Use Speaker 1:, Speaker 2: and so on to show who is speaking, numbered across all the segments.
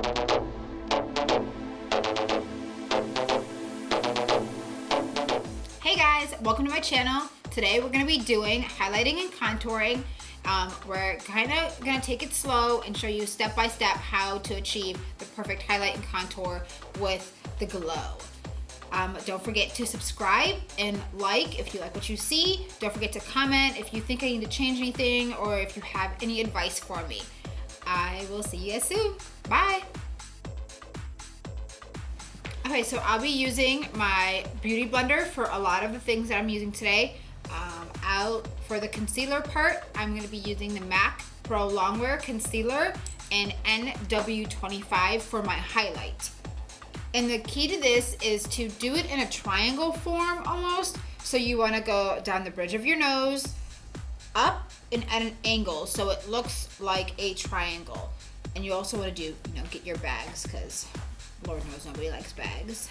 Speaker 1: Hey guys, welcome to my channel. Today we're going to be doing highlighting and contouring. We're kind of going to take it slow and show you step by step how to achieve the perfect highlight and contour with the glow. Don't forget to subscribe and like if you like what you see. Don't forget to comment if you think I need to change anything or if you have any advice for me. I will see you guys soon. Bye. Okay, so I'll be using my beauty blender for a lot of the things that I'm using today. For the concealer part, I'm going to be using the MAC Pro Longwear Concealer and NW25 for my highlight. And the key to this is to do it in a triangle form almost. So you want to go down the bridge of your nose, up and at an angle so it looks like a triangle. And you also want to do, get your bags because Lord knows nobody likes bags.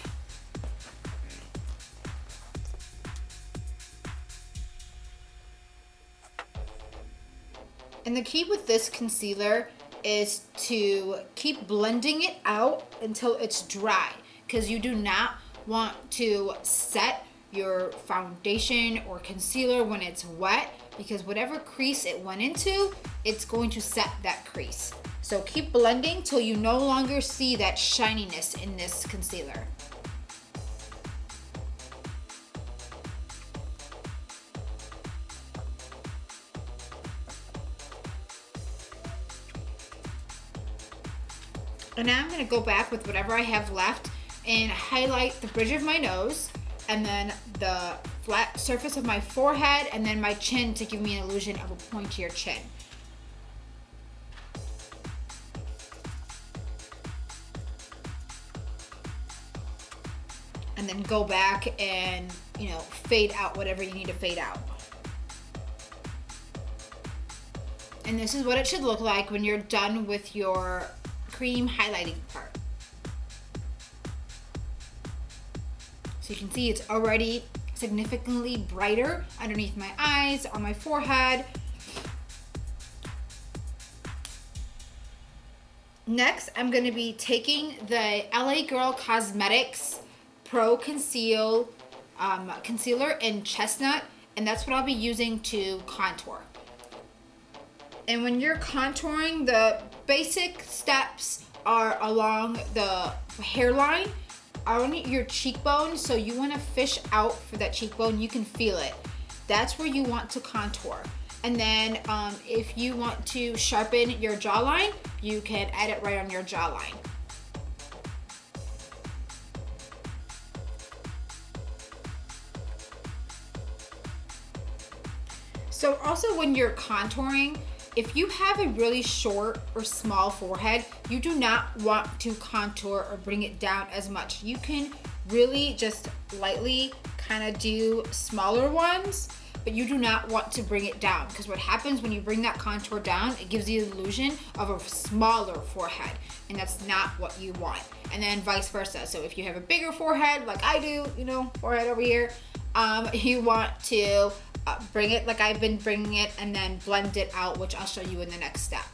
Speaker 1: And the key with this concealer is to keep blending it out until it's dry, because you do not want to set your foundation or concealer when it's wet, because whatever crease it went into, it's going to set that crease. So keep blending till you no longer see that shininess in this concealer. And now I'm going to go back with whatever I have left and highlight the bridge of my nose and then the flat surface of my forehead and then my chin to give me an illusion of a pointier chin. And then go back and, fade out whatever you need to fade out. And this is what it should look like when you're done with your cream highlighting part. So you can see it's already significantly brighter underneath my eyes, on my forehead. Next, I'm going to be taking the LA Girl Cosmetics Pro.Conceal concealer in Chestnut, and that's what I'll be using to contour. And when you're contouring, the basic steps are along the hairline, on your cheekbone. So you want to fish out for that cheekbone. You can feel it. That's where you want to contour. And then if you want to sharpen your jawline, you can add it right on your jawline. So also when you're contouring, if you have a really short or small forehead, you do not want to contour or bring it down as much. You can really just lightly kind of do smaller ones, but you do not want to bring it down, because what happens when you bring that contour down, it gives you the illusion of a smaller forehead, and that's not what you want. And then vice versa. So if you have a bigger forehead like I do, forehead over here, you want to bring it like I've been bringing it and then blend it out, which I'll show you in the next step.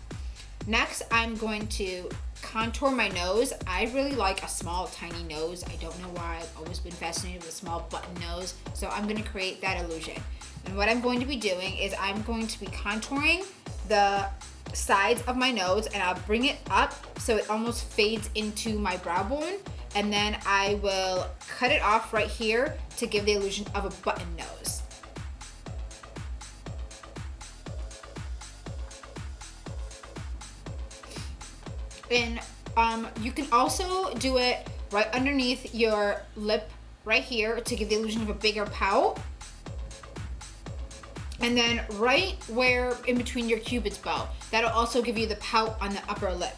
Speaker 1: Next, I'm going to contour my nose. I really like a small, tiny nose. I don't know why. I've always been fascinated with a small button nose. So I'm going to create that illusion. And what I'm going to be doing is I'm going to be contouring the sides of my nose, and I'll bring it up so it almost fades into my brow bone. And then I will cut it off right here to give the illusion of a button nose. And you can also do it right underneath your lip right here to give the illusion of a bigger pout. And then right where in between your cupid's bow, that'll also give you the pout on the upper lip.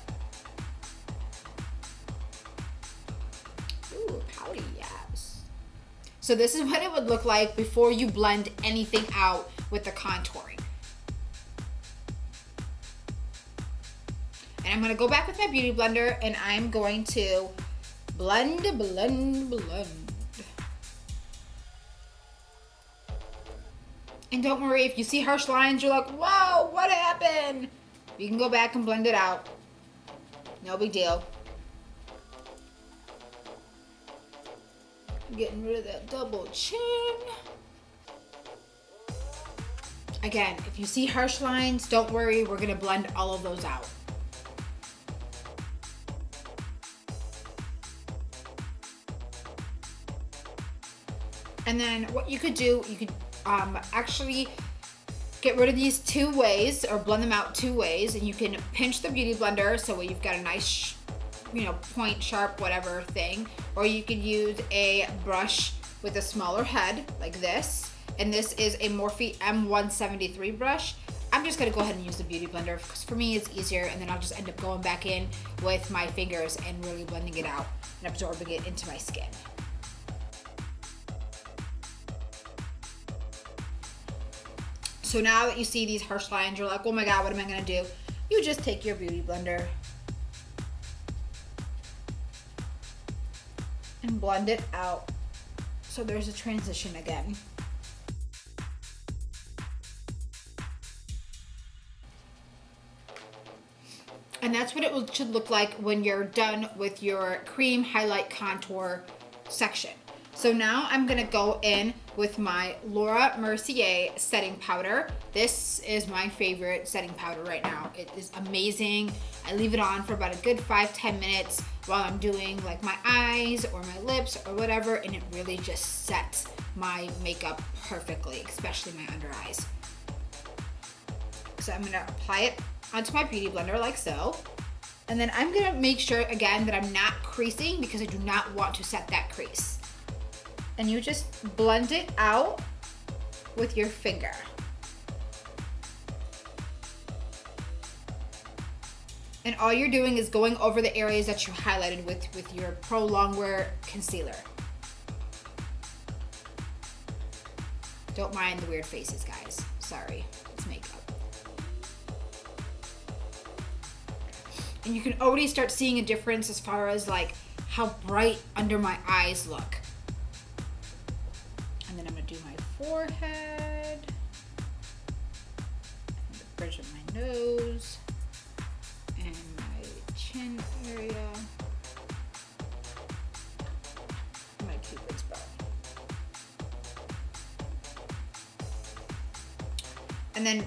Speaker 1: Ooh, pouty, yes. So this is what it would look like before you blend anything out with the contouring. And I'm going to go back with my beauty blender and I'm going to blend. And don't worry, if you see harsh lines, you're like, whoa, what happened? You can go back and blend it out. No big deal. Getting rid of that double chin. Again, if you see harsh lines, don't worry, we're gonna blend all of those out. And then what you could do, you could actually get rid of these two ways or blend them out two ways, and you can pinch the beauty blender so you've got a nice, you know, point, sharp, whatever thing, or you could use a brush with a smaller head like this, and this is a Morphe M173 brush. I'm just gonna go ahead and use the beauty blender because for me it's easier, and then I'll just end up going back in with my fingers and really blending it out and absorbing it into my skin. So now that you see these harsh lines, you're like, oh my God, what am I gonna do? You just take your beauty blender and blend it out. So there's a transition again. And that's what it should look like when you're done with your cream highlight contour section. So now I'm gonna go in with my Laura Mercier setting powder. This is my favorite setting powder right now. It is amazing. I leave it on for about a good 5-10 minutes while I'm doing like my eyes or my lips or whatever, and it really just sets my makeup perfectly, especially my under eyes. So I'm gonna apply it onto my beauty blender like so. And then I'm gonna make sure again that I'm not creasing because I do not want to set that crease. And you just blend it out with your finger. And all you're doing is going over the areas that you highlighted with your Pro Longwear Concealer. Don't mind the weird faces, guys. Sorry, it's makeup. And you can already start seeing a difference as far as like how bright under my eyes look. And then I'm gonna do my forehead, and the bridge of my nose, and my chin area, and my cupid's bow. And then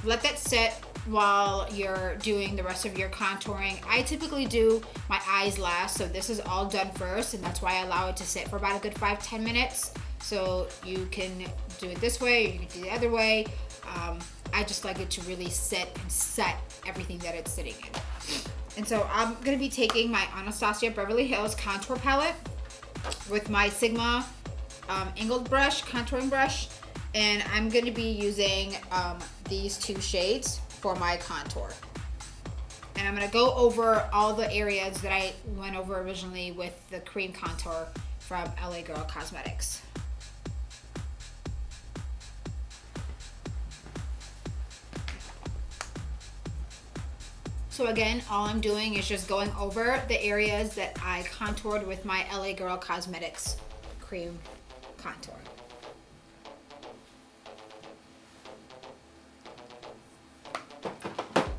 Speaker 1: let that sit while you're doing the rest of your contouring. I typically do my eyes last, so this is all done first, and that's why I allow it to sit for about a good 5-10 minutes. So you can do it this way, or you can do it the other way. I just like it to really sit and set everything that it's sitting in. And so I'm gonna be taking my Anastasia Beverly Hills contour palette with my Sigma angled brush, contouring brush, and I'm gonna be using these two shades for my contour. And I'm gonna go over all the areas that I went over originally with the cream contour from LA Girl Cosmetics. So again, all I'm doing is just going over the areas that I contoured with my LA Girl Cosmetics cream contour.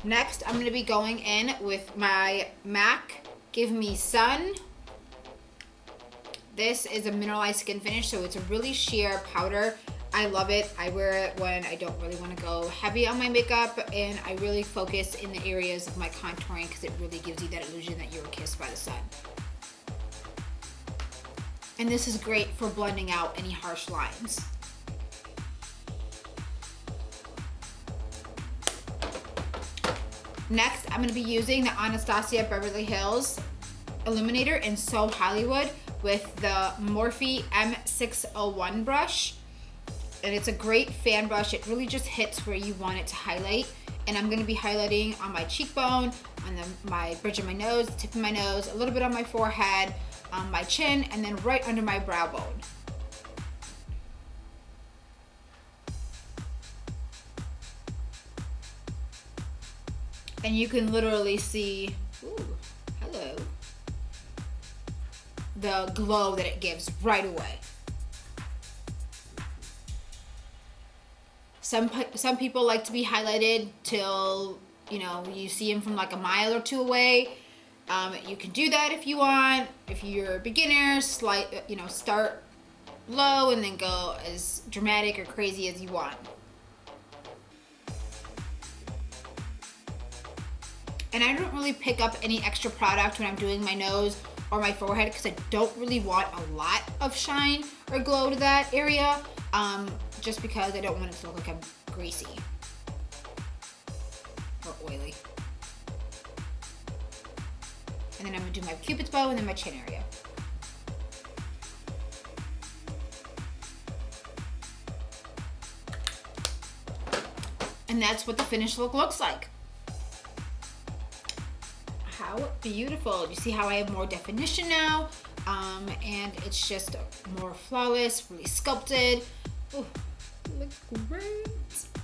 Speaker 1: Next, I'm gonna be going in with my MAC Give Me Sun. This is a mineralized Skinfinsih, so it's a really sheer powder. I love it. I wear it when I don't really want to go heavy on my makeup, and I really focus in the areas of my contouring because it really gives you that illusion that you were kissed by the sun. And this is great for blending out any harsh lines. Next, I'm going to be using the Anastasia Beverly Hills Illuminator in So Hollywood with the Morphe M601 brush. And it's a great fan brush. It really just hits where you want it to highlight. And I'm going to be highlighting on my cheekbone, on my bridge of my nose, the tip of my nose, a little bit on my forehead, on my chin, and then right under my brow bone. And you can literally see, ooh, hello, the glow that it gives right away. Some people like to be highlighted till, you know, you see them from like a mile or two away. You can do that if you want. If you're a beginner, start low and then go as dramatic or crazy as you want. And I don't really pick up any extra product when I'm doing my nose or my forehead because I don't really want a lot of shine or glow to that area, just because I don't want it to look like I'm greasy or oily. And then I'm gonna do my Cupid's bow and then my chin area. And that's what the finished look looks like. How beautiful. You see how I have more definition now? And it's just more flawless, really sculpted. Ooh, looks great.